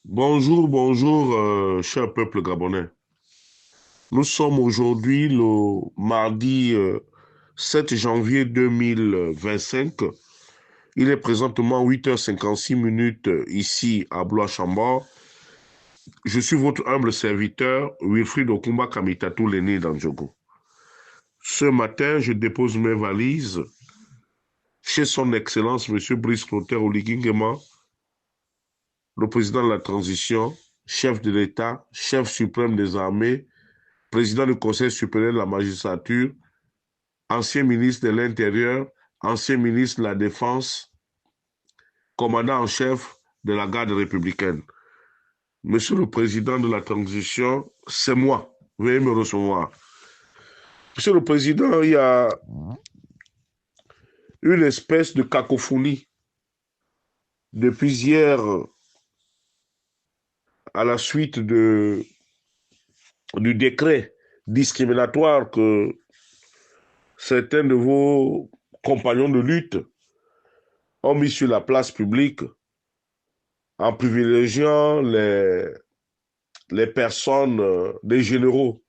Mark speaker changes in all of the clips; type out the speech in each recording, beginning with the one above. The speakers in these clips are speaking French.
Speaker 1: Bonjour, bonjour, cher peuple gabonais. Nous sommes aujourd'hui le mardi 7 janvier 2025. Il est présentement 8h56 ici à Blois-Chambord. Je suis votre humble serviteur, Wilfried Okumba Kamitatou, l'aîné d'Andjogo. Ce matin, je dépose mes valises chez son Excellence, M. Brice Clotaire Oligui Nguema, le président de la transition, chef de l'État, chef suprême des armées, président du Conseil supérieur de la magistrature, ancien ministre de l'Intérieur, ancien ministre de la Défense, commandant en chef de la garde républicaine. Monsieur le président de la transition, c'est moi. Veuillez me recevoir. Monsieur le président, il y a une espèce de cacophonie depuis hier à la suite du décret discriminatoire que certains de vos compagnons de lutte ont mis sur la place publique en privilégiant les personnes des généraux,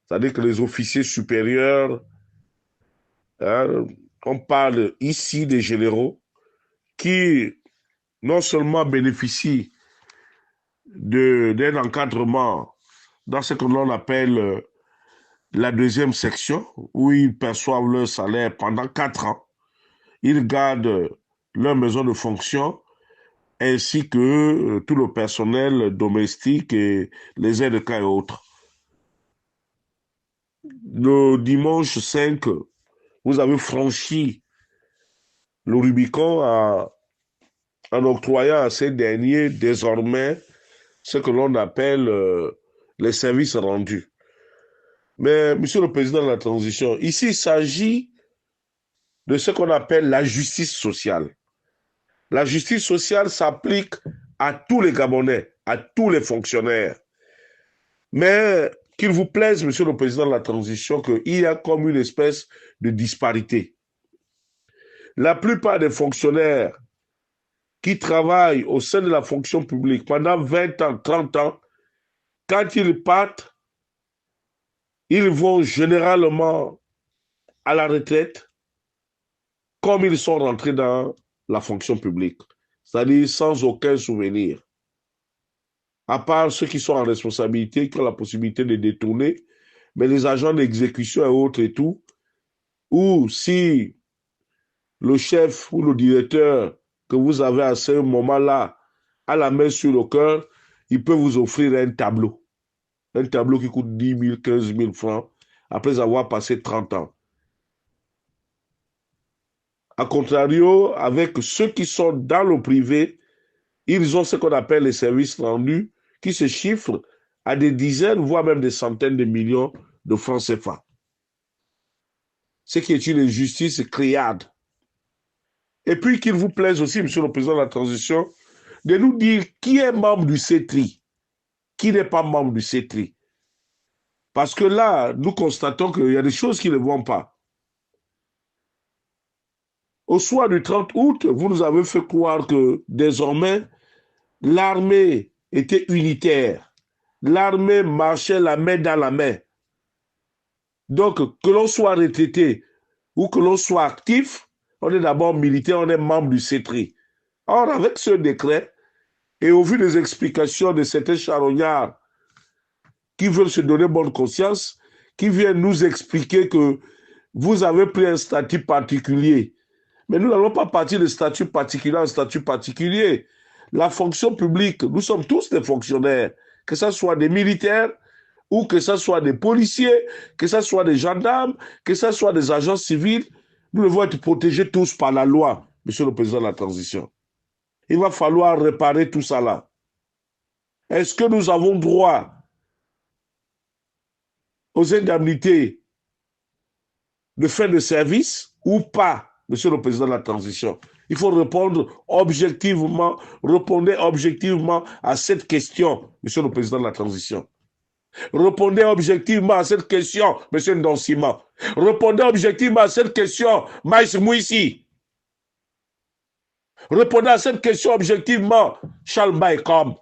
Speaker 1: c'est-à-dire que les officiers supérieurs, hein, on parle ici des généraux qui non seulement bénéficient d'un encadrement dans ce que l'on appelle la deuxième section, où ils perçoivent leur salaire pendant 4 ans, ils gardent leur maison de fonction ainsi que tout le personnel domestique et les aides de cas et autres. Le dimanche 5, vous avez franchi le Rubicon en octroyant à ces derniers désormais ce que l'on appelle les services rendus. Mais, Monsieur le Président de la Transition, ici, il s'agit de ce qu'on appelle la justice sociale. La justice sociale s'applique à tous les Gabonais, à tous les fonctionnaires. Mais qu'il vous plaise, Monsieur le Président de la Transition, qu'il y a comme une espèce de disparité. La plupart des fonctionnaires qui travaillent au sein de la fonction publique pendant 20 ans, 30 ans, quand ils partent, ils vont généralement à la retraite comme ils sont rentrés dans la fonction publique, c'est-à-dire sans aucun souvenir. À part ceux qui sont en responsabilité, qui ont la possibilité de détourner, mais les agents d'exécution et autres et tout, ou si le chef ou le directeur que vous avez à ce moment-là a la main sur le cœur, il peut vous offrir un tableau. Un tableau qui coûte 10 000, 15 000 francs après avoir passé 30 ans. A contrario, avec ceux qui sont dans le privé, ils ont ce qu'on appelle les services rendus qui se chiffrent à des dizaines, voire même des centaines de millions de francs CFA. Ce qui est une injustice criarde. Et puis qu'il vous plaise aussi, Monsieur le Président de la Transition, de nous dire qui est membre du CETRI, qui n'est pas membre du CETRI. Parce que là, nous constatons qu'il y a des choses qui ne vont pas. Au soir du 30 août, vous nous avez fait croire que désormais, l'armée était unitaire. L'armée marchait la main dans la main. Donc, que l'on soit retraité ou que l'on soit actif, on est d'abord militaire, on est membre du CETRI. Or, avec ce décret, et au vu des explications de certains charognards qui veulent se donner bonne conscience, qui viennent nous expliquer que vous avez pris un statut particulier. Mais nous n'allons pas partir de statut particulier en statut particulier. La fonction publique, nous sommes tous des fonctionnaires, que ce soit des militaires ou que ce soit des policiers, que ce soit des gendarmes, que ce soit des agents civils. Nous devons être protégés tous par la loi, Monsieur le Président de la Transition. Il va falloir réparer tout ça là. Est-ce que nous avons droit aux indemnités de fin de service ou pas, Monsieur le Président de la Transition? Il faut répondre objectivement, répondez objectivement à cette question, Monsieur le Président de la Transition. Répondez objectivement à cette question, Monsieur Ndonsima. Répondez objectivement à cette question, Maïs Mouissi. Répondez à cette question objectivement, Charles Baïkom.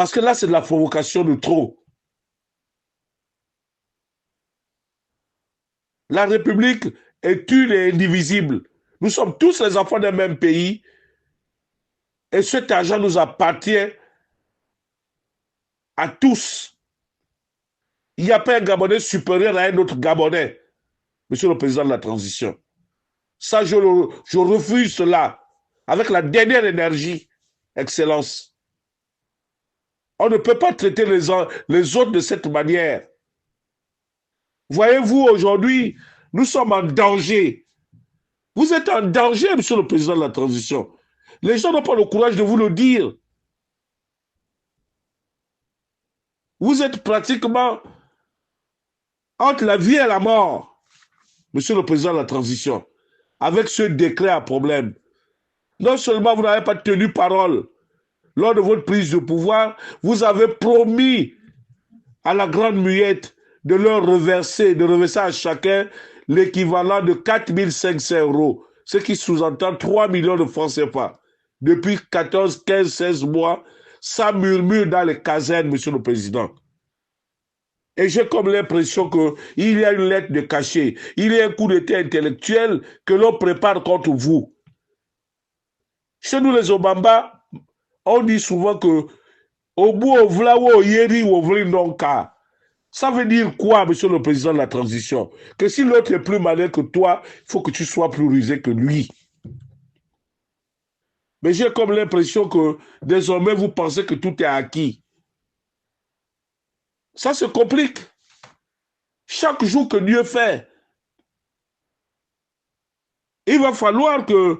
Speaker 1: Parce que là, c'est de la provocation de trop. La République est une et indivisible. Nous sommes tous les enfants d'un même pays et cet argent nous appartient à tous. Il n'y a pas un Gabonais supérieur à un autre Gabonais, monsieur le président de la transition. Ça, je refuse cela avec la dernière énergie, Excellence. On ne peut pas traiter les autres de cette manière. Voyez-vous, aujourd'hui, nous sommes en danger. Vous êtes en danger, monsieur le président de la transition. Les gens n'ont pas le courage de vous le dire. Vous êtes pratiquement entre la vie et la mort, monsieur le président de la transition, avec ce décret à problème. Non seulement vous n'avez pas tenu parole lors de votre prise de pouvoir, vous avez promis à la grande muette de leur reverser, de reverser à chacun l'équivalent de 4 500 euros, ce qui sous-entend 3 millions de francs CFA. Depuis 14, 15, 16 mois, ça murmure dans les casernes, monsieur le président. Et j'ai comme l'impression qu'il y a une lettre de cachet, il y a un coup d'état intellectuel que l'on prépare contre vous. Chez nous, les Obamba, on dit souvent que au bout, au vla, au yeri, au vli, non, ka. Ça veut dire quoi, monsieur le président de la transition? Que si l'autre est plus malin que toi, il faut que tu sois plus rusé que lui. Mais j'ai comme l'impression que désormais, vous pensez que tout est acquis. Ça se complique. Chaque jour que Dieu fait, il va falloir que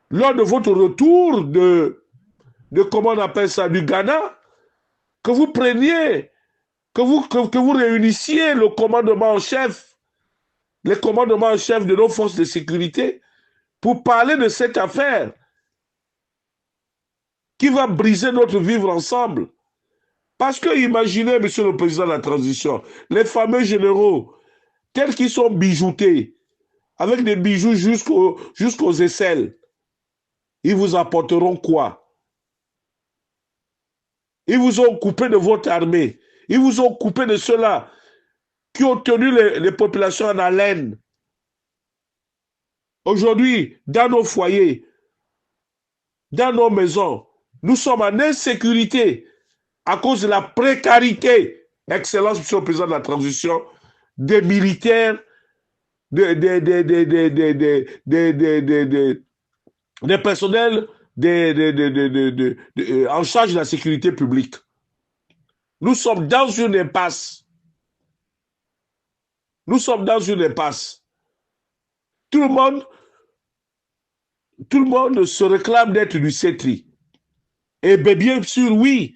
Speaker 1: lors de votre retour de comment on appelle ça, du Ghana, que vous preniez, que vous réunissiez le commandement en chef, les commandements en chef de nos forces de sécurité pour parler de cette affaire qui va briser notre vivre ensemble. Parce que imaginez, monsieur le président de la transition, les fameux généraux, tels qu'ils sont bijoutés, avec des bijoux jusqu'aux aisselles, ils vous apporteront quoi? Ils vous ont coupé de votre armée. Ils vous ont coupé de ceux-là qui ont tenu les populations en haleine. Aujourd'hui, dans nos foyers, dans nos maisons, nous sommes en insécurité à cause de la précarité, Excellence, monsieur le président de la transition, des militaires, des personnels en charge de la sécurité publique. Nous sommes dans une impasse. Nous sommes dans une impasse. Tout le monde se réclame d'être du CETRI. Et bien sûr, oui.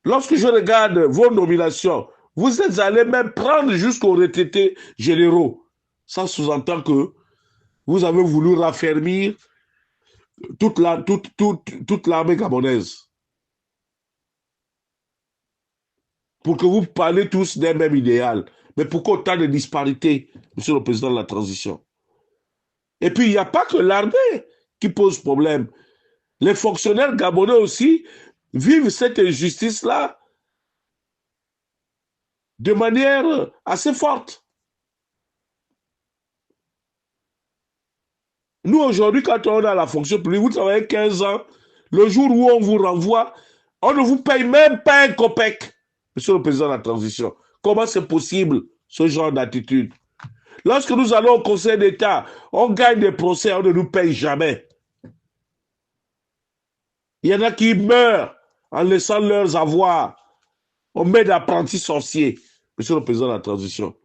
Speaker 1: Lorsque je regarde vos nominations, vous êtes allés même prendre jusqu'aux retraités généraux. Ça sous-entend que vous avez voulu raffermir toute l'armée gabonaise. Pour que vous parlez tous d'un même idéal. Mais pourquoi autant de disparités, monsieur le président de la transition? Et puis, il n'y a pas que l'armée qui pose problème. Les fonctionnaires gabonais aussi vivent cette injustice-là de manière assez forte. Nous, aujourd'hui, quand on a la fonction publique, vous travaillez 15 ans, le jour où on vous renvoie, on ne vous paye même pas un copec, monsieur le président de la transition. Comment c'est possible, ce genre d'attitude? Lorsque nous allons au Conseil d'État, on gagne des procès, on ne nous paye jamais. Il y en a qui meurent en laissant leurs avoirs. On met d'apprentis sorciers, monsieur le président de la transition.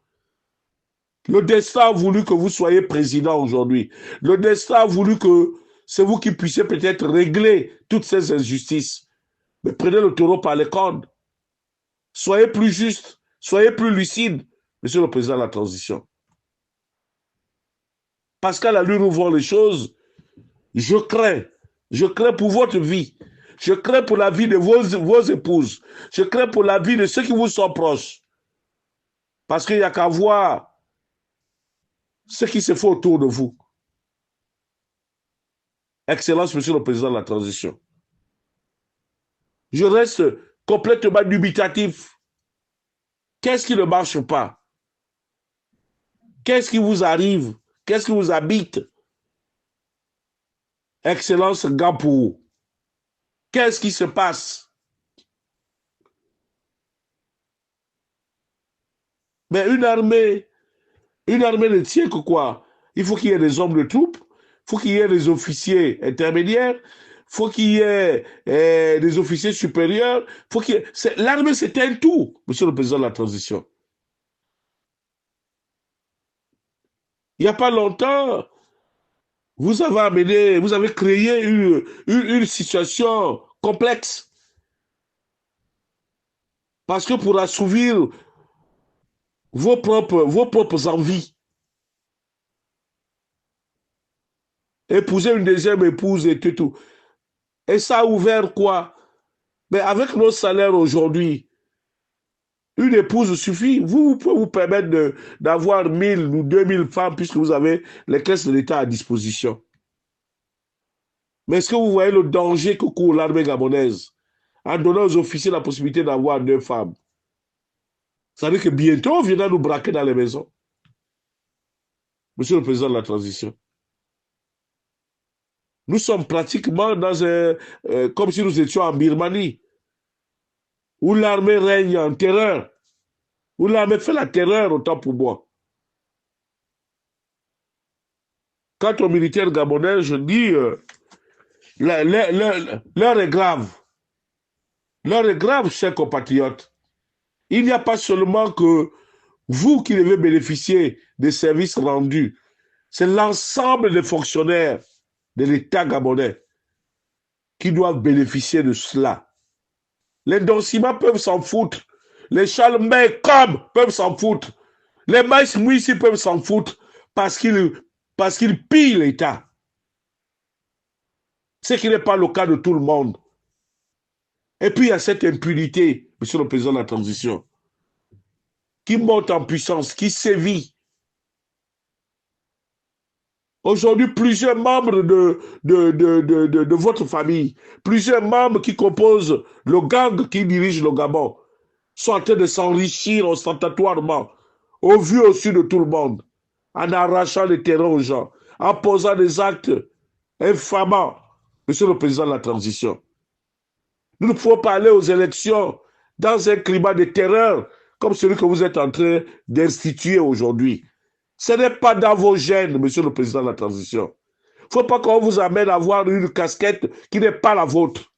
Speaker 1: Le destin a voulu que vous soyez président aujourd'hui. Le destin a voulu que c'est vous qui puissiez peut-être régler toutes ces injustices. Mais prenez le taureau par les cornes. Soyez plus juste, soyez plus lucide, monsieur le président de la transition. Parce qu'à la lune où vont les choses, je crains pour votre vie. Je crains pour la vie de vos épouses. Je crains pour la vie de ceux qui vous sont proches. Parce qu'il n'y a qu'à voir ce qui se fait autour de vous. Excellence, monsieur le président de la transition. Je reste complètement dubitatif. Qu'est-ce qui ne marche pas? Qu'est-ce qui vous arrive? Qu'est-ce qui vous habite? Excellence Gapou. Qu'est-ce qui se passe? Mais une armée ne tient que quoi? Il faut qu'il y ait des hommes de troupes, il faut qu'il y ait des officiers intermédiaires, il faut qu'il y ait des officiers supérieurs. L'armée, c'est un tout, monsieur le président de la transition. Il n'y a pas longtemps, vous avez créé une situation complexe. Parce que pour assouvir vos propres envies, épouser une deuxième épouse et tout. Et ça a ouvert quoi? Mais avec nos salaires aujourd'hui, une épouse suffit. Vous pouvez vous permettre d'avoir 1000 ou 2000 femmes puisque vous avez les caisses de l'État à disposition. Mais est-ce que vous voyez le danger que court l'armée gabonaise en donnant aux officiers la possibilité d'avoir 2 femmes? Ça veut dire que bientôt, on viendra nous braquer dans les maisons. Monsieur le président de la transition. Nous sommes pratiquement comme si nous étions en Birmanie, où l'armée règne en terreur, où l'armée fait la terreur, autant pour moi. Quant aux militaires gabonais, je dis, l'heure est grave. L'heure est grave, chers compatriotes. Il n'y a pas seulement que vous qui devez bénéficier des services rendus, c'est l'ensemble des fonctionnaires de l'État gabonais qui doivent bénéficier de cela. Les Donsima peuvent s'en foutre. Les Chalmais peuvent s'en foutre. Les Maïs Mouissi peuvent s'en foutre parce qu'ils pillent l'État. Ce qui n'est pas le cas de tout le monde. Et puis il y a cette impunité, monsieur le président de la transition, qui monte en puissance, qui sévit. Aujourd'hui, plusieurs membres de votre famille, plusieurs membres qui composent le gang qui dirige le Gabon, sont en train de s'enrichir ostentatoirement, au vu au su de tout le monde, en arrachant les terrains aux gens, en posant des actes infamants, monsieur le président de la transition. Nous ne pouvons pas aller aux élections dans un climat de terreur comme celui que vous êtes en train d'instituer aujourd'hui. Ce n'est pas dans vos gènes, monsieur le président de la transition. Il ne faut pas qu'on vous amène à avoir une casquette qui n'est pas la vôtre.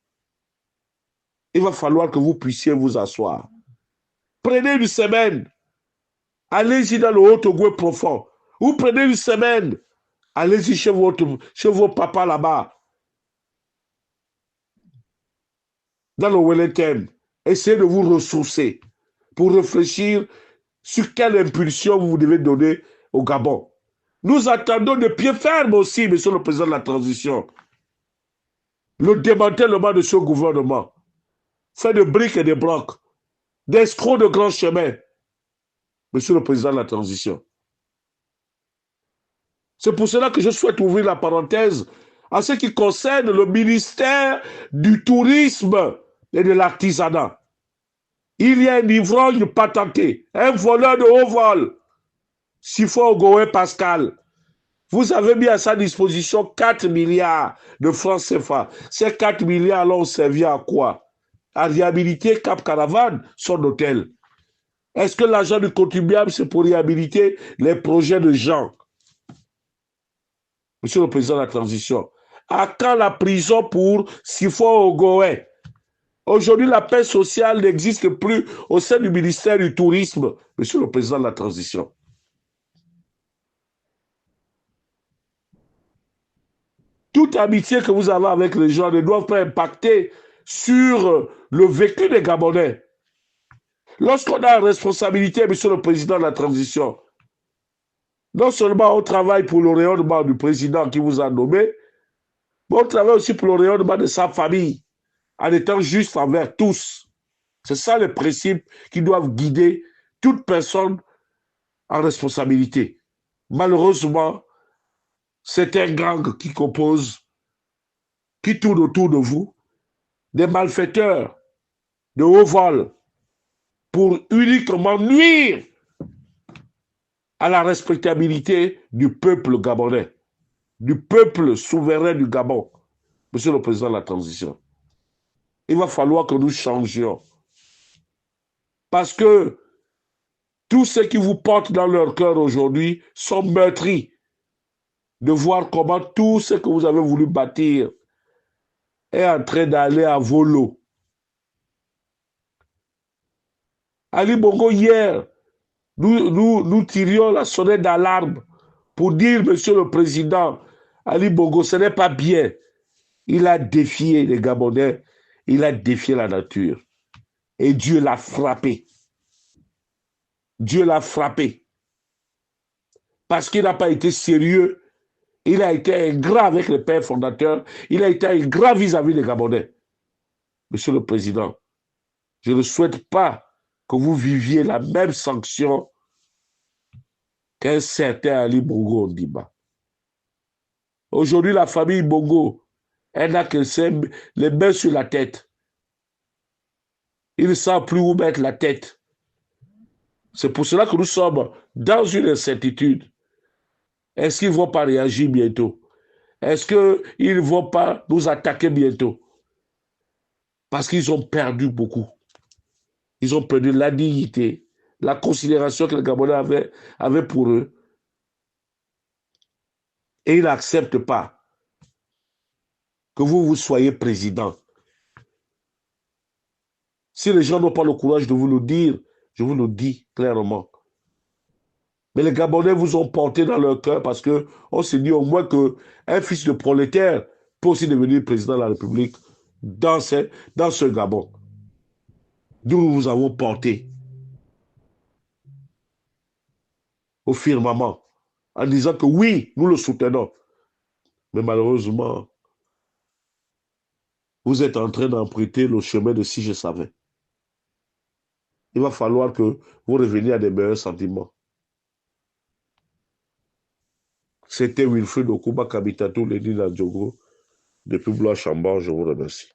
Speaker 1: Il va falloir que vous puissiez vous asseoir. Prenez une semaine. Allez-y dans le Haut-Ogooué profond. Vous prenez une semaine. Allez-y chez vos papas là-bas. Dans le Wellington. Essayez de vous ressourcer pour réfléchir sur quelle impulsion vous devez donner au Gabon. Nous attendons de pied ferme aussi, monsieur le président de la transition, le démantèlement de ce gouvernement, fait de briques et de blocs, d'escrocs de grands chemins, monsieur le président de la transition. C'est pour cela que je souhaite ouvrir la parenthèse en ce qui concerne le ministère du tourisme et de l'artisanat. Il y a un ivrogne patenté, un voleur de haut vol, Sifo Ogooué Pascal. Vous avez mis à sa disposition 4 milliards de francs CFA. Ces 4 milliards l'ont servi à quoi? À réhabiliter Cap Caravane, son hôtel. Est-ce que l'argent du contribuable, c'est pour réhabiliter les projets de gens? Monsieur le président de la transition, à quand la prison pour Sifo Ogooué? Aujourd'hui, la paix sociale n'existe plus au sein du ministère du Tourisme, monsieur le président de la transition. Toute amitié que vous avez avec les gens ne doit pas impacter sur le vécu des Gabonais. Lorsqu'on a la responsabilité, monsieur le président de la transition, non seulement on travaille pour le rayonnement du président qui vous a nommé, mais on travaille aussi pour le rayonnement de sa famille, en étant juste envers tous. C'est ça les principes qui doivent guider toute personne en responsabilité. Malheureusement, c'est un gang qui tourne autour de vous, des malfaiteurs de haut vol pour uniquement nuire à la respectabilité du peuple gabonais, du peuple souverain du Gabon. Monsieur le Président de la transition, il va falloir que nous changions. Parce que tous ceux qui vous portent dans leur cœur aujourd'hui sont meurtris de voir comment tout ce que vous avez voulu bâtir est en train d'aller à volo. Ali Bongo, hier, nous tirions la sonnette d'alarme pour dire, Monsieur le Président, Ali Bongo, ce n'est pas bien. Il a défié les Gabonais, il a défié la nature. Et Dieu l'a frappé. Dieu l'a frappé. Parce qu'il n'a pas été sérieux. Il a été ingrat avec le père fondateur. Il a été ingrat vis-à-vis des Gabonais. Monsieur le Président, je ne souhaite pas que vous viviez la même sanction qu'un certain Ali Bongo Ondimba. Aujourd'hui, la famille Bongo, elle n'a que les mains sur la tête. Il ne sait plus où mettre la tête. C'est pour cela que nous sommes dans une incertitude. Est-ce qu'ils ne vont pas réagir bientôt? Est-ce qu'ils ne vont pas nous attaquer bientôt? Parce qu'ils ont perdu beaucoup. Ils ont perdu la dignité, la considération que les Gabonais avaient pour eux. Et ils n'acceptent pas que vous soyez président. Si les gens n'ont pas le courage de vous le dire, je vous le dis clairement. Mais les Gabonais vous ont porté dans leur cœur parce qu'on s'est dit au moins qu'un fils de prolétaire peut aussi devenir président de la République dans ce Gabon. D'où nous vous avons porté au firmament en disant que oui, nous le soutenons. Mais malheureusement, vous êtes en train d'emprunter le chemin de si je savais. Il va falloir que vous reveniez à des meilleurs sentiments. C'était Wilfried Okuba Kabitatou, Lénine Adjogo, depuis Blois-Chambord. Je vous remercie.